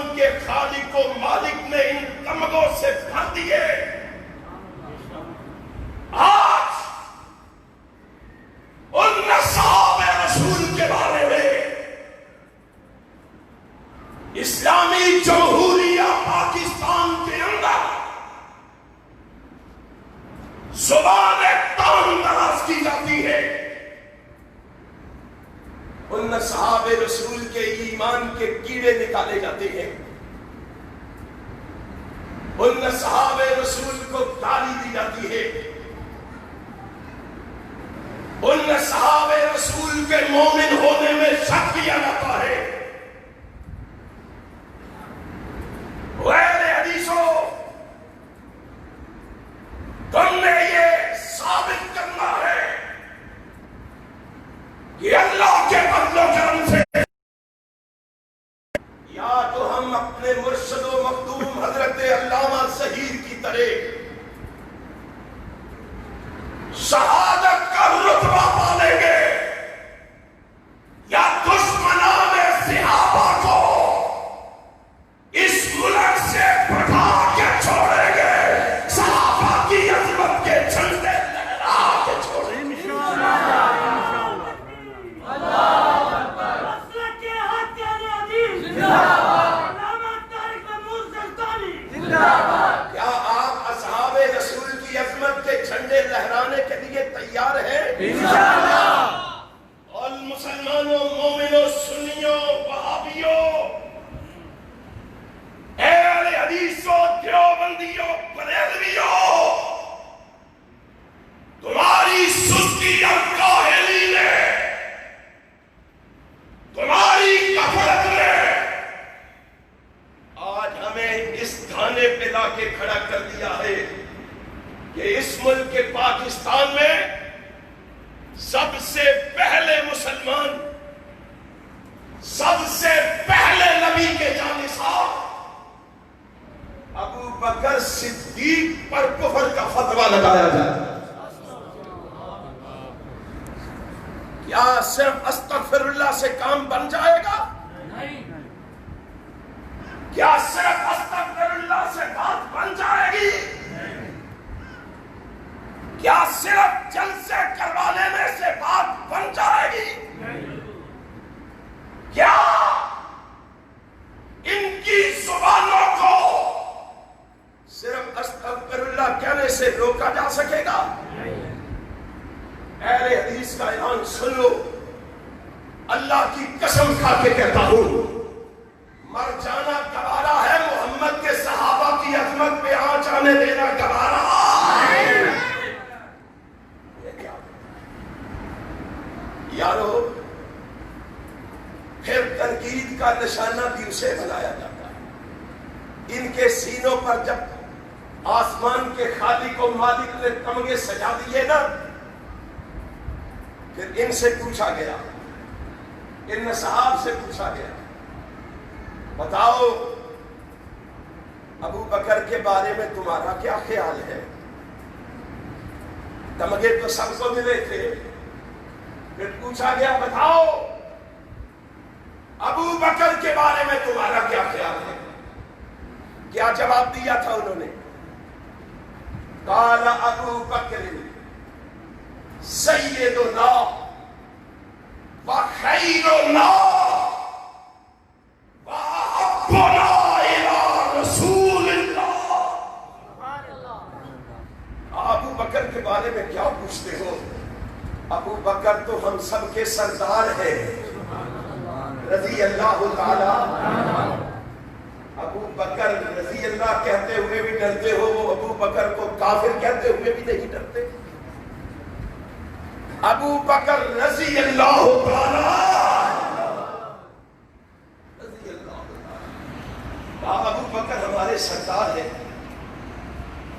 آسمان کے خالق و مالک نے ان تمغوں سے بھر دیے. آج ان اصحاب رسول کے بارے میں اسلامی جمہوریہ پاکستان کے اندر زبان تان دراز کی جاتی ہے. ان اصحاب رسول کے ایمان کے کیڑے نکالے جاتے ہیں. ان اصحاب رسول کو گالی دی جاتی ہے. ان اصحاب رسول کے مومن ہونے میں شک کیا جاتا ہے. غیر حدیثوں، تم نے یہ ثابت کرنا ہے کہ اللہ کے فضل و کرم سے یا تو ہم اپنے مرشد و مخدوم حضرت علامہ ظہیر کی طرح شہادت کا رتبہ پالیں گے، یا دشمنان صحابہ کو اس ملک سے بٹھا کے چھوڑیں گے، صحابہ کی عظمت کے جھنڈے لہرا کے چھوڑیں گے. کیا آپ اصحاب رسول کی عظمت کے جھنڈے لہرانے کے لیے تیار ہیں؟ انشاءاللہ. اور مسلمانوں، مومنوں، سنیوں، وہابیوں، اہل حدیثوں، دیوبندیوں، بریلویوں، تمہاری سستی اور کاہلی نے، تمہاری غفلت نے آج ہمیں اس دھانے پہ لا کے کھڑا کر دیا ہے کہ اس ملک کے پاکستان میں سب سے پہلے مسلمان، سب سے پہلے نبی کے جانثار ابو بکر صدیق پر کفر کا فتویٰ لگایا جائے. کیا صرف استغفر اللہ سے کام بن جائے گا؟ کیا صرف استغفر اللہ سے بات بن جائے گی؟ کیا صرف جلسے کروا لینے سے بات بن جائے گی؟ کیا ان کی زبانوں کو صرف استغفر اللہ کہنے سے روکا جا سکے گا؟ اہل حدیث کا اعلان سن لو. اللہ کی قسم کھا کے کہتا ہوں، مر جانا گوارا ہے، محمد کے صحابہ کی عظمت پہ آنچ آنے دینا گوارا. یارو، پھر تنقید کا نشانہ بھی اسے بنایا جاتا ہے. ان کے سینوں پر جب آسمان کے خالق و مالک نے تمغے سجا دیے نا، پھر ان سے پوچھا گیا، ان اصحاب سے پوچھا گیا، بتاؤ ابو بکر کے بارے میں تمہارا کیا خیال ہے؟ تمغے تو سب کو ملے تھے. پھر پوچھا گیا، بتاؤ ابو بکر کے بارے میں تمہارا کیا خیال ہے؟ کیا جواب دیا تھا انہوں نے؟ قال ابو بکر سیدنا وخیرنا واحبنا الی رسول اللہ. ابو بکر کے بارے میں کیا پوچھتے ہو؟ ابو بکر تو ہم سب کے سردار ہیں، رضی اللہ تعالی. ابو بکر رضی اللہ کہتے ہوئے بھی ڈرتے ہو، وہ ابو بکر کو کافر کہتے ہوئے بھی نہیں ڈرتے. ابو بکر رضی اللہ تعالی، رضی اللہ تعالی. ابو بکر ہمارے سردار ہیں.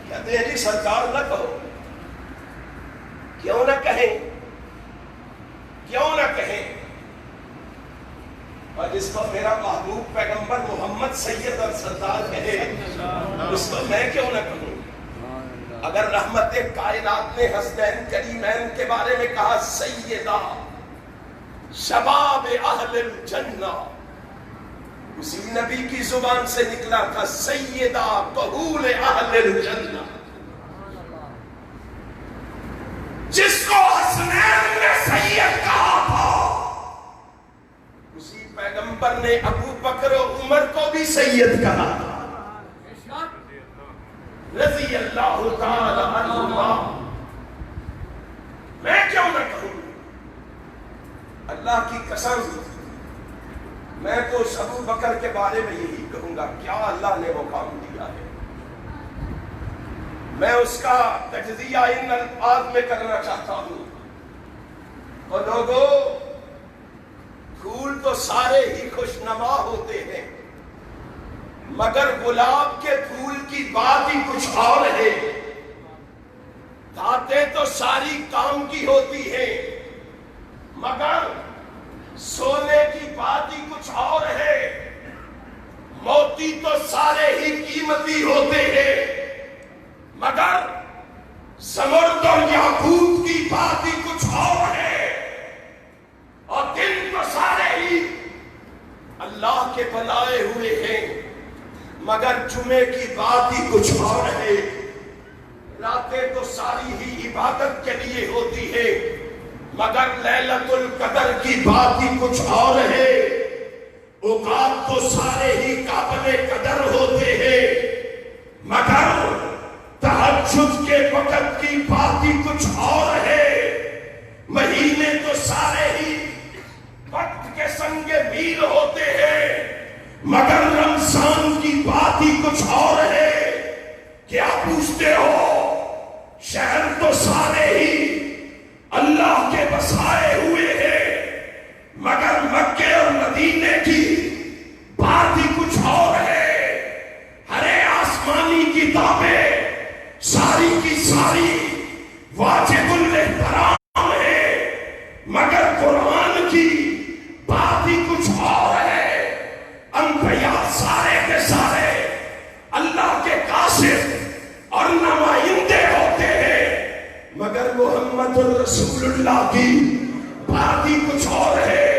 کہتے ہیں جی سردار نہ کہو. کیوں نہ کہیں؟ کیوں نہ کہیں؟ اور جس کو میرا محبوب پیغمبر محمد سید اور سردار کہے، اس کو میں کیوں نہ کہوں؟ اگر رحمت کائنات نے حسنین کریمین کے بارے میں کہا سیدہ شباب اہل الجنہ، اسی نبی کی زبان سے نکلا تھا سیدہ قبول اہل الجنہ، جس کو حسنین نے سید کہا تھا اسی پیغمبر نے ابو بکر و عمر کو بھی سید کہا تھا رضی اللہ تعالی عنہما۔ میں کیوں نہ کہوں، اللہ کی قسم میں تو ابو بکر کے بارے میں یہی کہوں گا، کیا اللہ نے مقام دیا ہے۔ میں اس کا تجزیہ ان الفاظ میں کرنا چاہتا ہوں۔ اور لوگوں، پھول تو سارے ہی خوشنما ہوتے ہیں، مگر گلاب کے پھول کی بات ہی کچھ اور ہے۔ دھاتیں تو ساری کام کی ہوتی ہیں، مگر سونے کی بات ہی کچھ اور ہے۔ موتی تو سارے ہی قیمتی ہوتے ہیں، مگر زمرد اور یاقوت کی بات ہی کچھ اور ہے۔ اور دن تو سارے ہی اللہ کے بنائے ہوئے ہیں، مگر جمعے کی بات ہی کچھ اور ہے۔ راتیں تو ساری ہی عبادت کے لیے ہوتی ہے، مگر لیلۃ القدر کی بات ہی کچھ اور ہے۔ اوقات تو سارے ہی قابل قدر ہوتے ہیں، مگر تہجد کے وقت کی بات ہی کچھ اور ہے۔ مہینے تو سارے ہی وقت کے سنگ میل ہوتے ہیں، مگر رمضان کی بات ہی کچھ اور ہے۔ کیا پوچھتے ہو؟ شہر تو سارے ہی اللہ کے بسائے ہوئے ہیں، مگر مکے اور مدینے کی بات ہی کچھ اور ہے۔ ہرے آسمانی کتابیں ساری کی ساری واجب الاحترام ہے، مگر قرآن کی بات ہی کچھ اور ہے۔ انبیاء سارے کے سارے اللہ کے قاصد اور نمائندے ہوتے ہیں، مگر محمد الرسول اللہ کی بات ہی کچھ اور ہے۔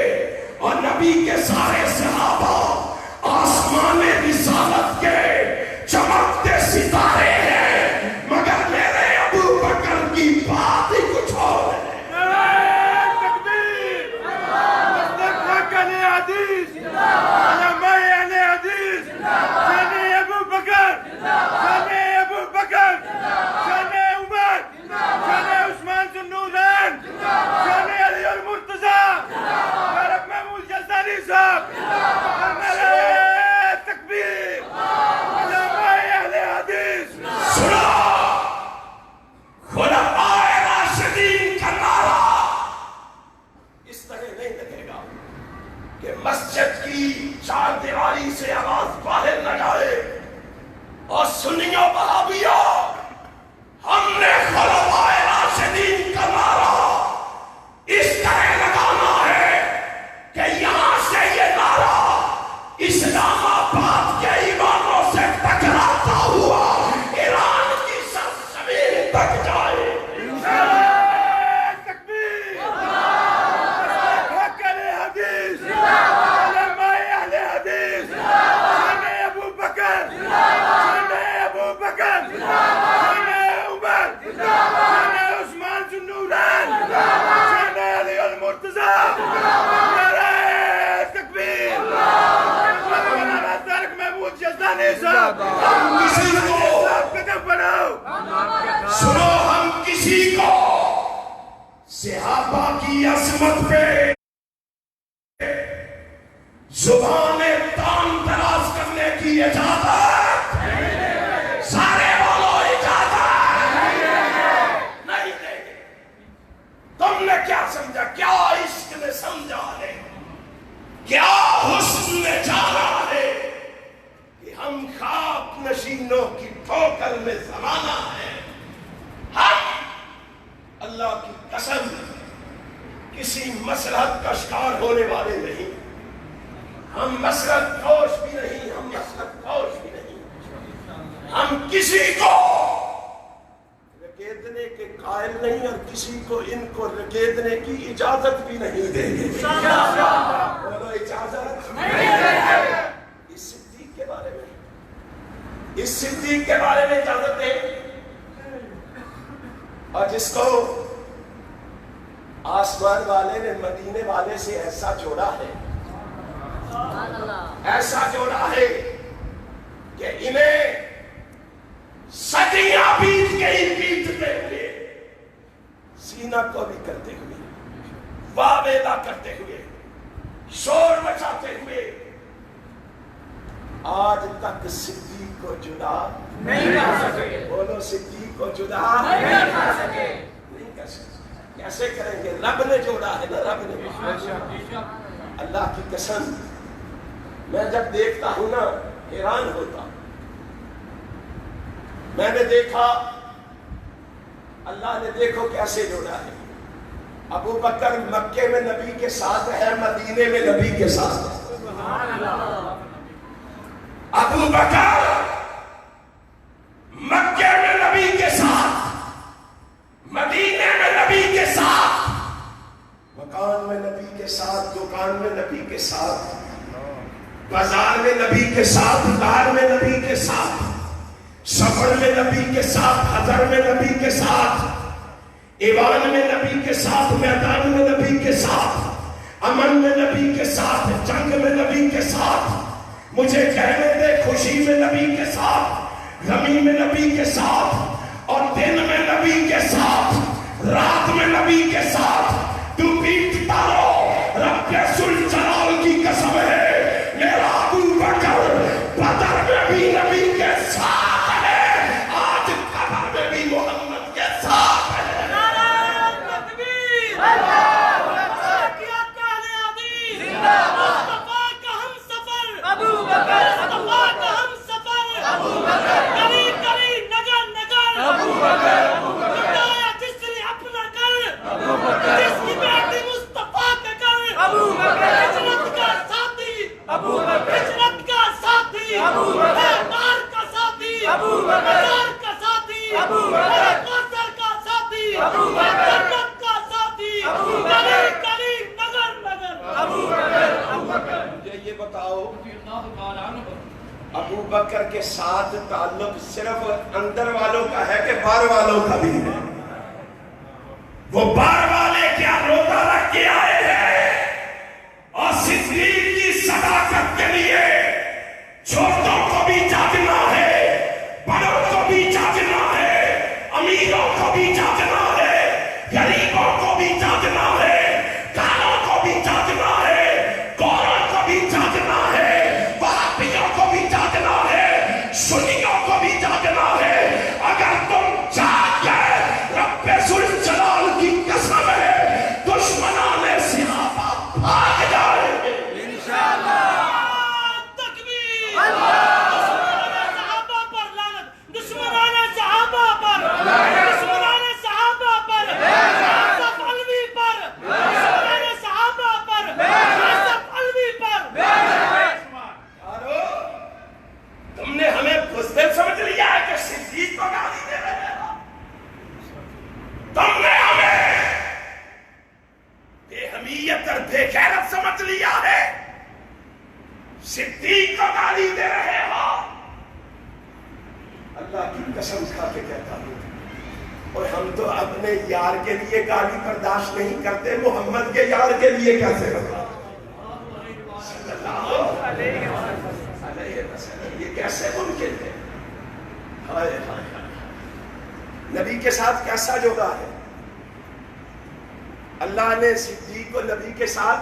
اور نبی کے سارے صحابہ آسمان رسالت کے چمکتے ستارے ہیں، مگر میرے ابو بکر کی بات ہی کچھ اور ہے۔ مسجد کی چار دیواری سے آواز باہر نہ جائے اور سنیوں وہابیوں، ہم نے خلفائے راشدین کا نعرہ اس طرح لگانا ہے کہ یہاں سے یہ نعرہ اسلام آباد کے ایوانوں سے ٹکراتا ہوا ایران کی سرزمین تک جائے۔ سنو، ہم کسی کو صحابہ کی عظمت پہ زبان تان دراز کرنے کی اجازت سارے بولو اجازت نہیں دیں گے۔ تم نے کیا سمجھا؟ کیا عشق نے سمجھا ہے؟ کیا حسن نے جانا ہے کہ ہم خاک نشینوں کی ٹھوکر میں زمانہ ہے؟ ہم اللہ کی قسم کسی مصلحت کا شکار ہونے والے نہیں، ہم مصلحت فوش بھی نہیں، ہم مصلحت فوش بھی نہیں، ہم کسی کو رکیدنے کے قائل نہیں اور کسی کو ان کو رکیدنے کی اجازت بھی نہیں دیں گے۔ بولو اجازت نہیں دیں گے۔ اور جس کو آسمان والے نے مدینے والے سے ایسا جوڑا ہے، ایسا جوڑا ہے کہ انہیں صدیاں بیت گئی بیتتے ہوئے، سینہ کو بھی کرتے ہوئے، واویلا کرتے ہوئے، شور مچاتے ہوئے، آج تک صدیق کو جدا نہیں کر سکے۔ بولو صدیق کو جدا نہیں کر سکے، نہیں کر سکے۔ کیسے کریں گے؟ رب نے جوڑا ہے نا، رب نے۔ اللہ کی قسم میں جب دیکھتا ہوں نا حیران ہوتا ہوں۔ میں نے دیکھا اللہ نے دیکھو کیسے جوڑا ہے۔ ابو بکر مکے میں نبی کے ساتھ ہے، مدینے میں نبی کے ساتھ ہے۔ ابو بکر مکے میں نبی کے ساتھ، مدینے میں نبی کے ساتھ، مکان میں نبی کے ساتھ، دکان میں نبی کے ساتھ، بازار میں نبی کے ساتھ، دار میں نبی کے ساتھ، سفر میں نبی کے ساتھ، حضر میں نبی کے ساتھ، ایوان میں نبی کے ساتھ، میدان میں نبی کے ساتھ، امن میں نبی کے ساتھ، جنگ میں نبی کے ساتھ، مجھے کہنے دے خوشی میں نبی کے ساتھ، غمی میں نبی کے ساتھ، اور دن میں نبی کے ساتھ، رات میں نبی کے ساتھ۔ تو بیٹتا رہو، رب ذوالجلال کی قسم ہے میرا ابو بکر بدر میں بھی نبی کے ساتھ ہے، آج قبر میں بھی محمد کے ساتھ ہے۔ یہ بتاؤ ابو بکر کے ساتھ تعلق صرف اندر والوں کا ہے کہ باہر والوں کا بھی ہے؟ وہ باہر والے کیا روزہ رکھ کے آئے ہیں اور صدیق کی صداقت کے لیے چھوٹوں کو بھی جاگنا ہے، بڑوں کو بھی جاگنا ہے، امیروں کو بھی جاگنا ہے، غریبوں کو بھی جاگنا ہے، کالوں کو بھی جاگنا ہے، گوروں کو بھی جاگنا ہے، وہابیوں کو بھی جاگنا ہے، سنیوں کو بھی جاگنا ہے۔ اگر تم جاگ گئے رب ذوالجلال کی قسم ہے دشمنان صحابہ بھاگ جائیں گے انشاءاللہ۔ تکبیر، دشمنان صحابہ پر لعنت، دشمنان صحابہ پر، دشمنان صحابہ پر، یوسف علوی پر، دشمنان صحابہ پر، یوسف علوی پر۔ یارو تم نے ہمیں بزدل سمجھ لیا ہے کہ صدیق کو گالی دے رہے ہیں؟ تم نے ہمیں بے حمیت اور بے غیرت سمجھ لیا ہے، صدیق کو گالی دے رہے ہو۔ اللہ کی قسم کھا کے کہتا ہوں، اور ہم تو اپنے یار کے لیے گالی برداشت نہیں کرتے، محمد کے یار کے لیے کیسے کرتا؟ صلی اللہ علیہ وسلم، یہ کیسے ممکن ہے؟ ہائے ہائے ہائے، نبی کے ساتھ کیسا جوڑا ہے؟ اللہ نے صدیق کو نبی کے ساتھ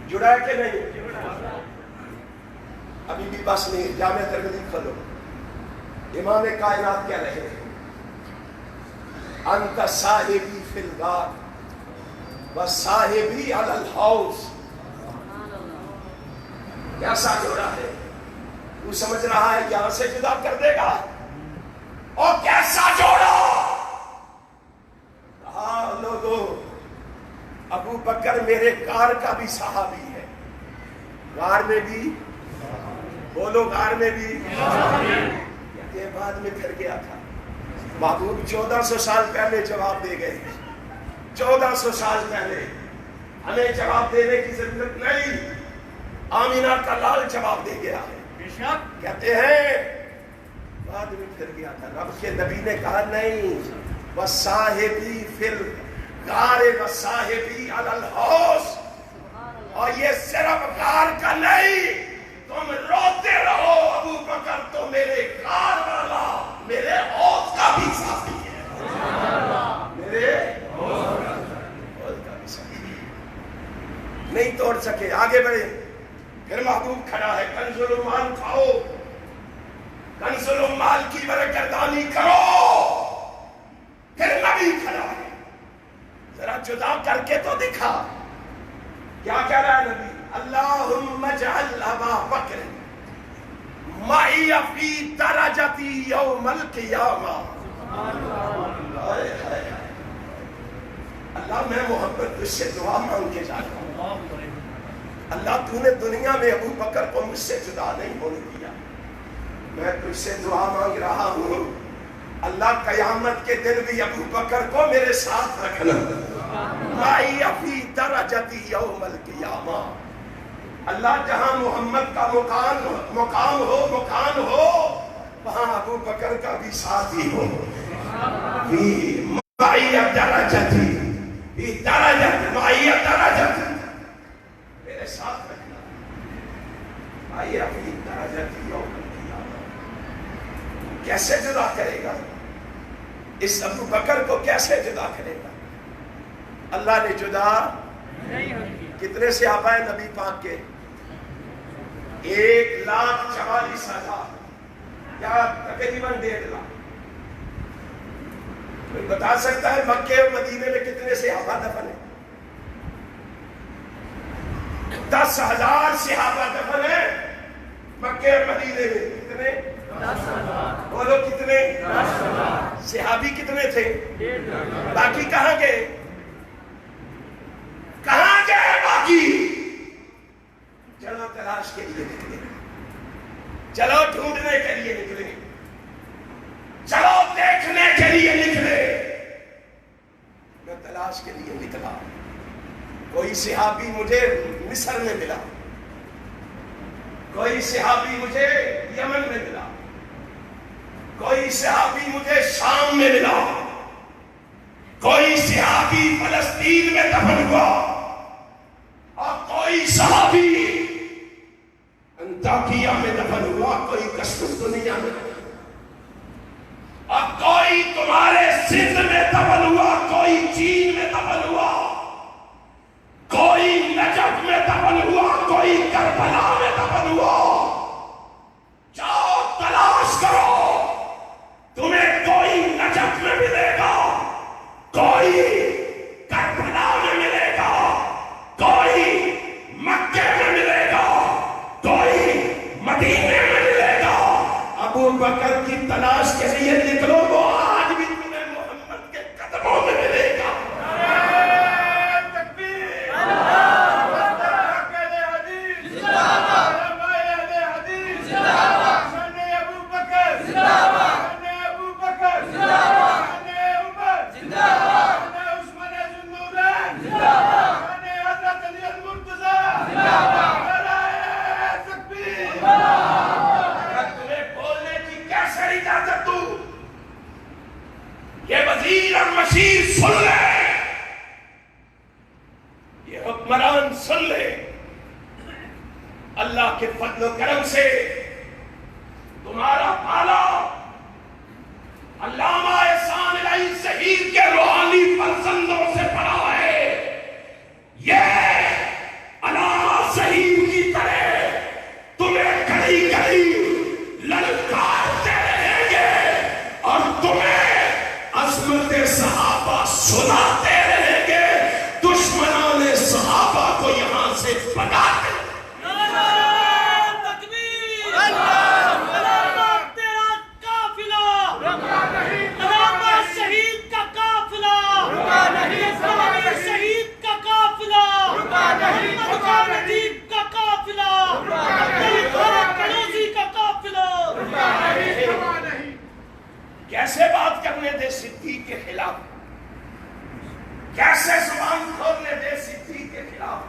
جڑا ہے کہ نہیں؟ ابھی بھی بس نہیں، جامعہ ترمذی کھولو، امام کائنات کہہ رہے ہیں انت صاحبی فی الغار و صاحبی علی الحوض۔ کیسا جوڑا ہے؟ تو سمجھ رہا ہے یہاں سے جدا کر دے گا؟ اور کیسا جوڑا؟ ہاں لوگو، ابو بکر میرے کار کا بھی صحابی ہے، غار میں بھی، بولو غار میں بھی، یہ بعد میں پھر گیا تھا۔ محبوب 1400 سال پہلے جواب دے گئے، 1400 سال پہلے، ہمیں جواب دینے کی ضرورت نہیں، آمینہ کا لال جواب دے گیا ہے۔ کہتے ہیں بعد میں پھر گیا تھا، رب کے نبی نے کہا نہیں، وصاحبی فی الغار وصاحبی علی الحوض. اور یہ صرف غار کا نہیں، تم روتے رہو ابو بکر تو میرے غار والا میرے حوض کا بھی ساتھی ہے، میرے حوض کا بھی ساتھی ہے. نہیں توڑ سکے، آگے بڑھے. پھر محبوب کھڑا ہے، کنز الاموال کھاؤ، کنز الاموال کی برکردانی کرو. پھر نبی کھڑا ہے، ذرا جدا کر کے تو دکھا. کیا کہہ رہا ہے نبی؟ اللہم اجعل ابا بکر معی فی درجتی یوم القیامہ. اللہ میں محمد تجھ سے دعا مانگ کے جا رہا ہوں. اللہ تو نے دنیا میں ابو بکر کو مجھ سے جدا نہیں ہونے دیا، میں تجھ سے دعا مانگ رہا ہوں اللہ قیامت کے دن بھی ابو بکر کو میرے ساتھ رکھنا. معی فی درجتی یوم القیامہ. اللہ جہاں محمد کا مقام ہو وہاں ابو بکر کا بھی ساتھ ہی ہو. معی درجتی فی درجتی معی درجتی، میرے ساتھ رکھنا. معی فی درجتی یوم القیامہ. کیسے جدا کرے گا اس ابو بکر کو؟ کیسے جدا کرے گا؟ اللہ نے جدا کتنے صحابہ ہیں نبی پاک کے؟ 1,44,000 یا تقریباً 1.5 لاکھ. کوئی بتا سکتا ہے مکے اور مدینے میں کتنے صحابہ دفن ہیں؟ 10,000 صحابہ دفن ہیں مکے اور مدینے میں. کتنے؟ 10,000. بولو کتنے؟ 10,000. صحابی کتنے تھے؟ 1.5 لاکھ. باقی کہاں گئے؟ کہاں گئے باقی؟ چلو تلاش کے لیے نکلے، چلو ڈھونڈنے کے لیے نکلے، چلو دیکھنے کے لیے نکلے. میں تلاش کے لیے نکلا. کوئی صحابی مجھے مصر میں ملا، کوئی صحابی مجھے یمن میں ملا، کوئی صحابی مجھے شام میں ملا، کوئی صحابی فلسطین میں دفن ہوا، اور کوئی صحابی انطاکیہ میں دفن ہوا، کوئی قسطنطنیہ میں دفن ہوا، اور کوئی تمہارے سندھ میں دفن ہوا، کوئی چین میں دفن ہوا، کوئی نجف میں دفن ہوا، کوئی کربلا میں دفن ہوا. جاؤ تلاش کرو، تمہیں کوئی نجف میں ملے گا، کوئی کربلا میں ملے گا، کوئی مکے میں ملے گا، کوئی مدینے میں ملے گا. ابو بکر کی تلاش کے لیے نکلو، وہ آج بھی تمہیں محمد کے قدموں میں ملے گا. یہ وزیر اور مشیر سن لے، یہ حکمران سن لے، اللہ کے فضل و کرم سے تمہارا پالا علامہ احسان الہی شہید کے روحانی فرزندوں سے پڑا ہے. یہ علامہ شہید کی طرح تمہیں کڑی کڑی للکارتے رہیں گے اور تمہیں عظمت صحابہ سناتے رہیں گے. دشمنان صحابہ کو یہاں سے بھگاتے. کیسے بات کرنے دے صدیق کے خلاف، کیسے زبان کھولنے دے صدیق کے خلاف.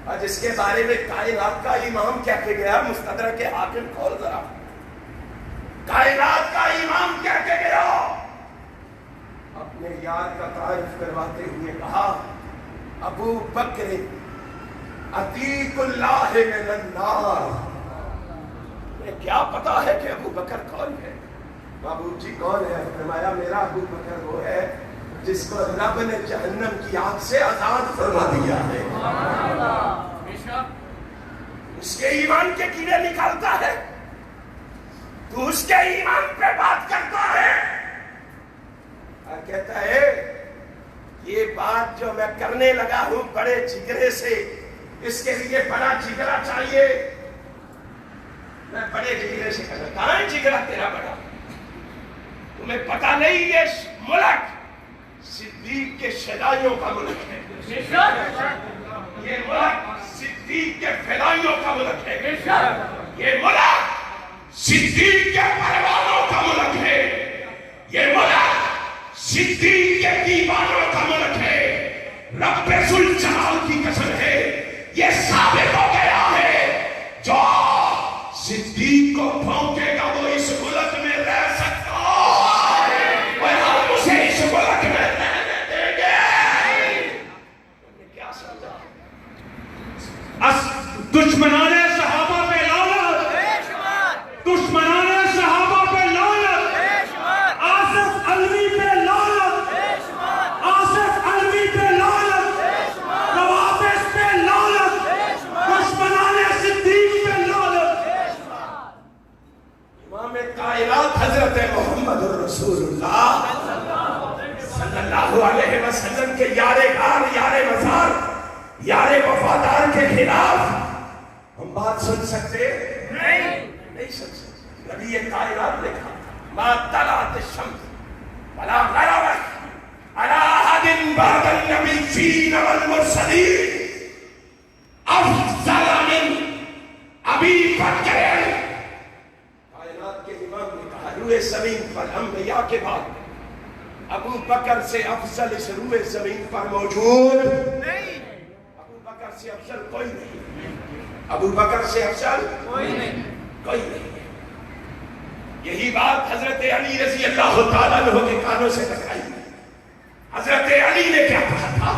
اور جس کے بارے میں کائنات کا امام کہہ کے گیا، مستدرک حاکم کھول ذرا، کائنات کا امام کہہ کے گیا اپنے یار کا تعارف کرواتے ہوئے کہا ابو بکر عتیق اللہ من النار. تمہیں کیا پتا ہے کہ ابو بکر کون ہے؟ بابو جی کون ہے؟ فرمایا میرا ابو بکر وہ ہے جس کو رب نے جہنم کی آگ سے آزاد فرما دیا ہے. اس کے ایمان کے کیڑے نکالتا ہے، تو اس کے ایمان پہ بات کرتا ہے اور کہتا ہے یہ بات جو میں کرنے لگا ہوں بڑے جگرے سے، اس کے لیے بڑا جگرا چاہیے. میں بڑے جگرے سے کرنا. کہاں ہے جگرا تیرا بڑا؟ تمہیں پتا نہیں یہ ملک صدیق کے شدائیوں کا ملک ہے. یہ ملک صدیق کے فدائیوں کا ملک ہے. یہ ملک صدیق کے پروانوں کا ملک ہے. یہ ملک صدیق کے دیوانوں کا ملک ہے. رب ذوالجلال کی قسم ہے یہ ثابت ہو گیا ہے جو صدیق کو بھونکے گا وہ اس ملک میں رہ سکتا اور ہم اسے اس ملک میں رہنے دیں گے. تم نے کیا سمجھا؟ دشمنان صحابہ پہ لعنت، دشمنان صحابہ پہ لعنت، آصف علوی پہ لعنت، آصف علوی پہ لعنت، روابط پہ لعنت، دشمنان صدیق پہ لعنت. امام کائنات حضرت محمد رسول اللہ صلی اللہ علیہ وسلم کے یار غار، یار مزار، یار وفادار کے خلاف ہم بات سن سکتے؟ نہیں سن سکتے. نبی کائنات نے کہا ما طلعت الشمس ولا غربت على احد بعد النبيين والمرسلين افضل من ابي بکر. کائنات کے امام نے کہا روئے زمین پر انبیاء کے بعد ابو بکر سے افضل اس روئے زمین پر موجود نہیں. ابو بکر سے افضل کوئی نہیں. ابو بکر سے افضل کوئی نہیں. یہی بات حضرت علی رضی اللہ تعالیٰ عنہ کے کانوں سے ٹکرائی. حضرت علی نے کیا کہا تھا؟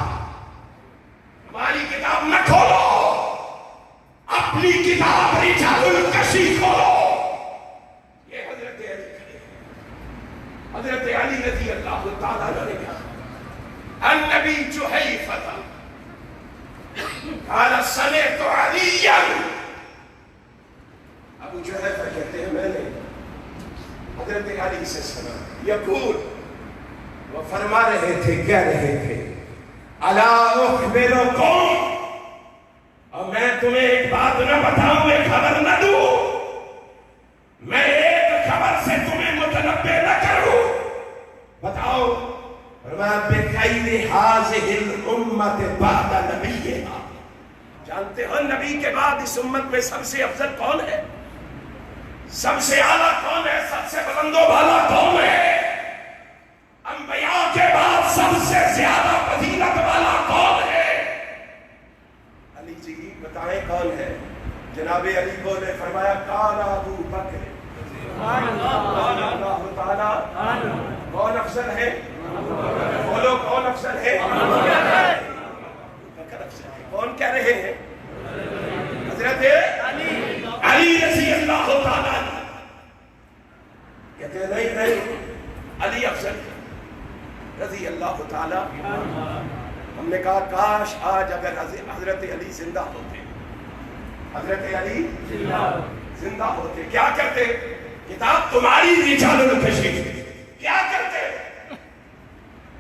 ہماری کتاب نہ کھولو، اپنی کتاب رجال الکشی کھولو. یہ حضرت علی کہے. حضرت علی رضی اللہ تعالیٰ عنہ نے کہا النبی جحیفہ قال سمعت علیا. ابو جحیفہ کہتے ہیں میں نے حضرت علی سے سنا یقول، وہ فرما رہے تھے، کہہ رہے تھے الا اخبرکم، اور میں تمہیں ایک بات نہ بتاؤں، ایک خبر نہ دوں، میں ایک خبر سے تمہیں متنبہ نہ کروں. بتاؤ. فرمایا بخیر ہذہ الامت بعد نبیہا. جانتے ہو نبی کے بعد اس امت میں سب سے افضل کون ہے؟ سب سے اعلیٰ کون ہے؟ سب سے بلند و بالا کون ہے؟ انبیاء کے بعد سب سے زیادہ فضیلت والا کون ہے؟ علی جی بتائیں کون ہے؟ جناب علی بولے. فرمایا کان ابو بکر. اللہ تعالی کون افضل ہے؟ بولو کون افضل ہے؟ کون کہہ رہے ہیں؟ حضرت علی رضی اللہ تعالیٰ. کہتے ہیں نہیں علی افضل رضی اللہ تعالیٰ. ہم نے کہا کاش آج اگر حضرت علی زندہ ہوتے، حضرت علی زندہ ہوتے کیا کرتے؟ کتاب تمہاری رجال الکشی کیا کرتے؟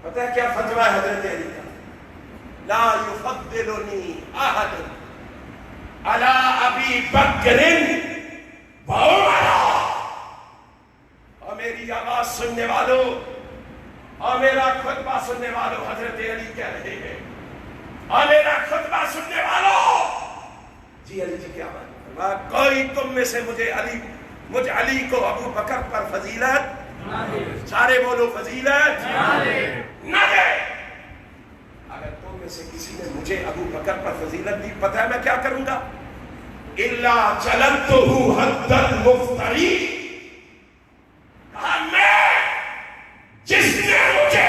پتہ ہے کیا فتویٰ ہے حضرت علی کا؟ لا یفضلنی احد علی ابی بکر وعمر. اور میری آواز سننے والوں اور میرا خطبہ سننے والوں، حضرت علی کہہ رہے ہیں، اور میرا خطبہ سننے والوں. جی علی جی کیا بات؟ کوئی تم میں سے مجھ علی کو ابو بکر پر فضیلت، سارے بولو فضیلت نہ دے. اگر تم میں سے کسی نے مجھے ابو بکر پر فضیلت دی، پتہ ہے میں کیا کروں گا؟ الا جلدتہ حد المفتری. میں جس نے مجھے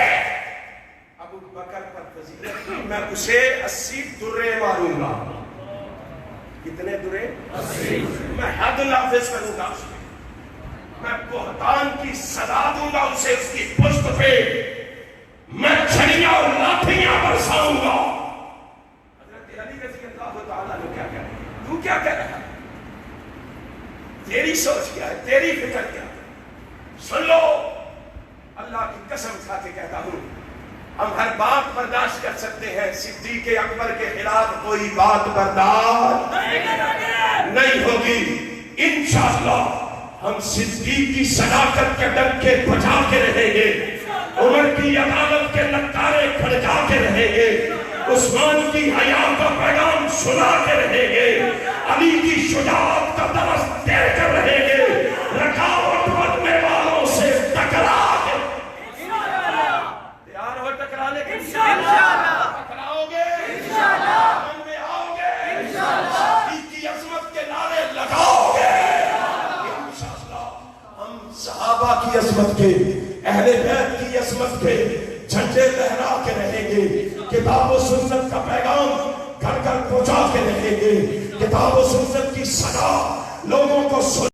اسے 80 درے ماروں گا. کتنے درے؟ 80. میں حد نافذ کروں گا اس میں بہتان کی سزا دوں گا اسے. اس کی پشت پہ میں چھڑیاں اور لاٹھیاں برساؤں گا. حضرت علی رضی اللہ تعالیٰ نے کیا کہا؟ تو کیا کہہ رہا ہے؟ تیری سوچ کیا ہے؟ تیری فکر کیا ہے؟ سن لو، اللہ کی قسم کھا کے کہتا ہوں، ہم ہر بات برداشت کر سکتے ہیں، صدیق اکبر کے خلاف کوئی بات برداشت نہیں ہوگی. انشاءاللہ ہم صدیق کی صداقت کے ڈنکے بجا کے رہیں گے، عمر کی عدالت کے للکارے کھڑکا کے رہیں گے، عثمان کی حیا کا پیغام سنا کے رہیں گے، علی کی شجاعت کا درس دے کر رہیں گے، رکاوٹ بننے والوں سے ٹکرا کے. تیار ہو ٹکرانے کے؟ ٹکراؤ گے؟ من میں آؤ گے؟ صدیق کی عظمت کے نعرے لگاؤ گے؟ انشاءاللہ ہم صحابہ کی عظمت کے، اہل بیت کی عظمت کے جھنڈے لہرا کے رہیں گے، کتاب و سنت کا پیغام گھر گھر پہنچا کے رہیں گے، کتاب و سنت کی صدا لوگوں کو